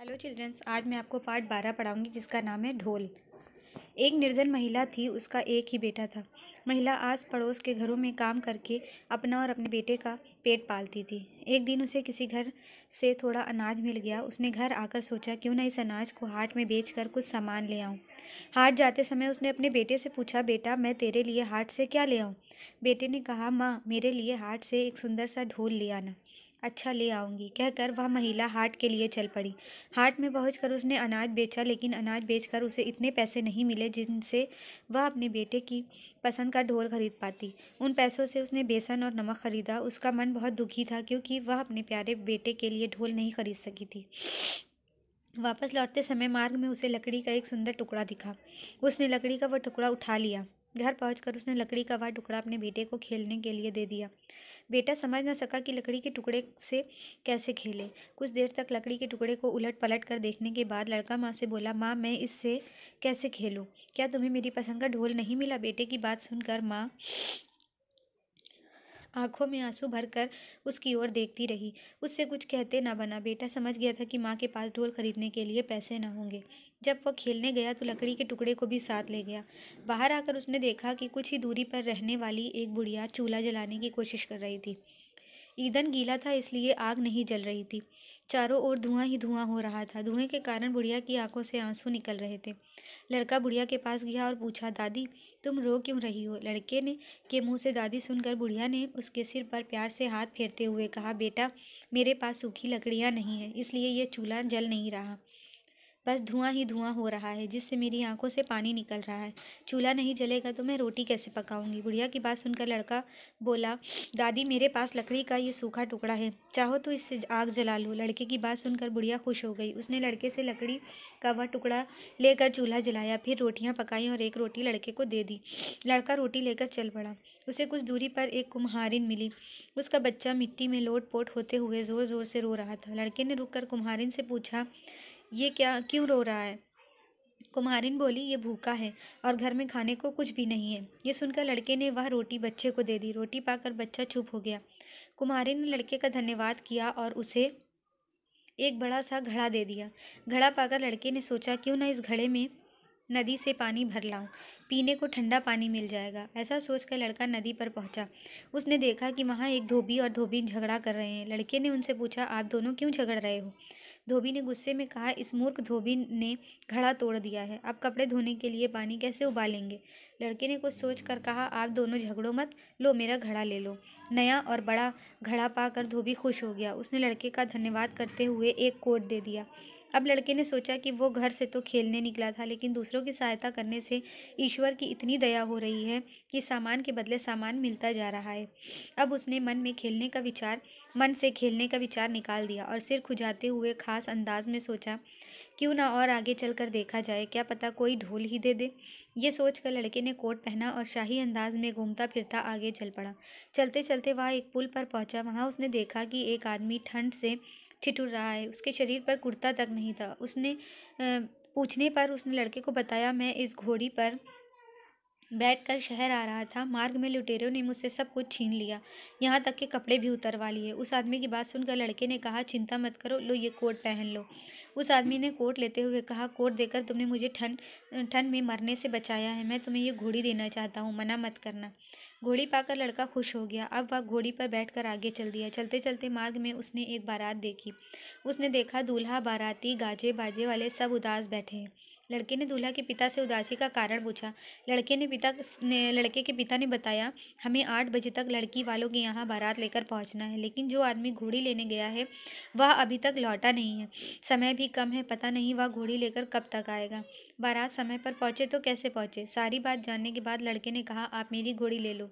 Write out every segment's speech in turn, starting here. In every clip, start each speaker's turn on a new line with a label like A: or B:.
A: Hello children's, आज मैं आपको पार्ट 12 पढ़ाऊंगी जिसका नाम है ढोल। एक निर्धन महिला थी, उसका एक ही बेटा था। महिला आस पड़ोस के घरों में काम करके अपना और अपने बेटे का पेट पालती थी। एक दिन उसे किसी घर से थोड़ा अनाज मिल गया। उसने घर आकर सोचा क्यों ना इस अनाज को हाट में बेचकर कुछ सामान ले आऊं। हाट जाते समय उसने अपने बेटे से पूछा, बेटा मैं तेरे लिए हाट से क्या ले आऊं? बेटे ने कहा, माँ मेरे लिए हाट से एक सुंदर सा ढोल ले आना। अच्छा ले आऊंगी, कहकर वह महिला हाट के लिए चल पड़ी। हाट में पहुंचकर उसने अनाज बेचा, लेकिन अनाज बेचकर उसे इतने पैसे नहीं मिले जिनसे वह अपने बेटे की पसंद का ढोल खरीद पाती। उन पैसों से उसने बेसन और नमक खरीदा। उसका मन बहुत दुखी था क्योंकि वह अपने प्यारे बेटे के लिए ढोल नहीं खरीद सकी थी। वापस लौटते समय मार्ग में उसे लकड़ी का एक सुंदर टुकड़ा दिखा। उसने लकड़ी का वह टुकड़ा उठा लिया। घर पहुंचकर उसने लकड़ी का वह टुकड़ा अपने बेटे को खेलने के लिए दे दिया। बेटा समझ न सका कि लकड़ी के टुकड़े से कैसे खेले। कुछ देर तक लकड़ी के टुकड़े को उलट पलट कर देखने के बाद लड़का माँ से बोला, माँ मैं इससे कैसे खेलूं? क्या तुम्हें मेरी पसंद का ढोल नहीं मिला? बेटे की बात सुनकर माँ आंखों में आंसू भरकर उसकी ओर देखती रही। उससे कुछ कहते ना बना। बेटा समझ गया था कि माँ के पास ढोल खरीदने के लिए पैसे ना होंगे। जब वह खेलने गया तो लकड़ी के टुकड़े को भी साथ ले गया। बाहर आकर उसने देखा कि कुछ ही दूरी पर रहने वाली एक बुढ़िया चूल्हा जलाने की कोशिश कर रही थी। ईंधन गीला था, इसलिए आग नहीं जल रही थी। चारों ओर धुआं ही धुआं हो रहा था। धुएं के कारण बुढ़िया की आंखों से आंसू निकल रहे थे। लड़का बुढ़िया के पास गया और पूछा, दादी तुम रो क्यों रही हो? लड़के ने के मुंह से दादी सुनकर बुढ़िया ने उसके सिर पर प्यार से हाथ फेरते हुए कहा, बेटा मेरे पास सूखी लकड़ियां नहीं है, इसलिए ये चूल्हा जल नहीं रहा। बस धुआं ही धुआं हो रहा है, जिससे मेरी आंखों से पानी निकल रहा है। चूल्हा नहीं जलेगा तो मैं रोटी कैसे पकाऊंगी? बुढ़िया की बात सुनकर लड़का बोला, दादी मेरे पास लकड़ी का ये सूखा टुकड़ा है, चाहो तो इससे आग जला लो। लड़के की बात सुनकर बुढ़िया खुश हो गई। उसने लड़के से लकड़ी का वह टुकड़ा लेकर चूल्हा जलाया, फिर रोटियां पकाई और एक रोटी लड़के को दे दी। लड़का रोटी लेकर चल पड़ा। उसे कुछ दूरी पर एक कुम्हारिन मिली। उसका बच्चा मिट्टी में लोट पोट होते हुए जोर जोर से रो रहा था। लड़के ने रुककर कुम्हारिन से पूछा, ये क्या क्यों रो रहा है? कुम्हारिन बोली, ये भूखा है और घर में खाने को कुछ भी नहीं है। ये सुनकर लड़के ने वह रोटी बच्चे को दे दी। रोटी पाकर बच्चा चुप हो गया। कुम्हारिन ने लड़के का धन्यवाद किया और उसे एक बड़ा सा घड़ा दे दिया। घड़ा पाकर लड़के ने सोचा क्यों ना इस घड़े में नदी से पानी भर लाऊं, पीने को ठंडा पानी मिल जाएगा। ऐसा सोचकर लड़का नदी पर पहुंचा। उसने देखा कि वहां एक धोबी और धोबी झगड़ा कर रहे हैं। लड़के ने उनसे पूछा, आप दोनों क्यों झगड़ रहे हो? धोबी ने गुस्से में कहा, इस मूर्ख धोबी ने घड़ा तोड़ दिया है, अब कपड़े धोने के लिए पानी कैसे उबालेंगे? लड़के ने कुछ सोच कर कहा, आप दोनों झगड़ो मत, लो मेरा घड़ा ले लो। नया और बड़ा घड़ा पाकर धोबी खुश हो गया। उसने लड़के का धन्यवाद करते हुए एक कोट दे दिया। अब लड़के ने सोचा कि वो घर से तो खेलने निकला था, लेकिन दूसरों की सहायता करने से ईश्वर की इतनी दया हो रही है कि सामान के बदले सामान मिलता जा रहा है। अब उसने मन से खेलने का विचार निकाल दिया और सिर खुजाते हुए खास अंदाज में सोचा, क्यों ना और आगे चलकर देखा जाए, क्या पता कोई ढोल ही दे दे। ये सोचकर लड़के ने कोट पहना और शाही अंदाज में घूमता फिरता आगे चल पड़ा। चलते चलते वह एक पुल पर पहुंचा। वहां उसने देखा कि एक आदमी ठंड से ठिठुर रहा है। उसके शरीर पर कुर्ता तक नहीं था। पूछने पर उसने लड़के को बताया, मैं इस घोड़ी पर बैठकर शहर आ रहा था। मार्ग में लुटेरों ने मुझसे सब कुछ छीन लिया, यहाँ तक के कपड़े भी उतरवा लिए। उस आदमी की बात सुनकर लड़के ने कहा, चिंता मत करो, लो ये कोट पहन लो। उस आदमी ने कोट लेते हुए कहा, कोट देकर तुमने मुझे ठंड ठंड में मरने से बचाया है। मैं तुम्हें ये घोड़ी देना चाहता हूँ, मना मत करना। घोड़ी पाकर लड़का खुश हो गया। अब वह घोड़ी पर बैठकर आगे चल दिया। चलते चलते मार्ग में उसने एक बारात देखी। उसने देखा दूल्हा बाराती गाजे बाजे वाले सब उदास बैठे हैं। लड़के ने दूल्हा के पिता से उदासी का कारण पूछा। लड़के के पिता ने बताया, हमें 8 बजे तक लड़की वालों के यहाँ बारात लेकर पहुँचना है, लेकिन जो आदमी घोड़ी लेने गया है वह अभी तक लौटा नहीं है। समय भी कम है, पता नहीं वह घोड़ी लेकर कब तक आएगा। बारात समय पर पहुँचे तो कैसे पहुँचे? सारी बात जानने के बाद लड़के ने कहा, आप मेरी घोड़ी ले लो।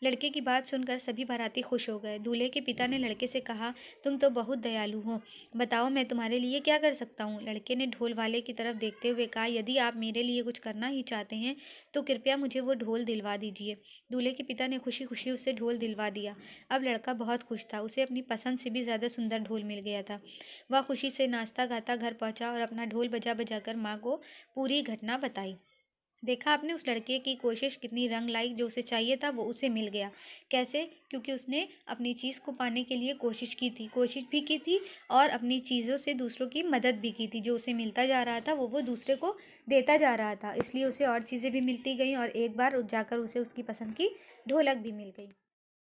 A: लड़के की बात सुनकर सभी बाराती खुश हो गए। दूल्हे के पिता ने लड़के से कहा, तुम तो बहुत दयालु हो, बताओ मैं तुम्हारे लिए क्या कर सकता हूँ? लड़के ने ढोल वाले की तरफ देखते हुए कहा, यदि आप मेरे लिए कुछ करना ही चाहते हैं तो कृपया मुझे वो ढोल दिलवा दीजिए। दूल्हे के पिता ने खुशी खुशी उसे ढोल दिलवा दिया। अब लड़का बहुत खुश था। उसे अपनी पसंद से भी ज़्यादा सुंदर ढोल मिल गया था। वह खुशी से नाचता गाता घर पहुंचा और अपना ढोल बजा बजा कर माँ को पूरी घटना बताई। देखा आपने उस लड़के की कोशिश कितनी रंग लाई, जो उसे चाहिए था वो उसे मिल गया। कैसे? क्योंकि उसने अपनी चीज़ को पाने के लिए कोशिश भी की थी और अपनी चीज़ों से दूसरों की मदद भी की थी। जो उसे मिलता जा रहा था वो दूसरे को देता जा रहा था, इसलिए उसे और चीज़ें भी मिलती गईं और एक बार जाकर उसे उसकी पसंद की ढोलक भी मिल गई।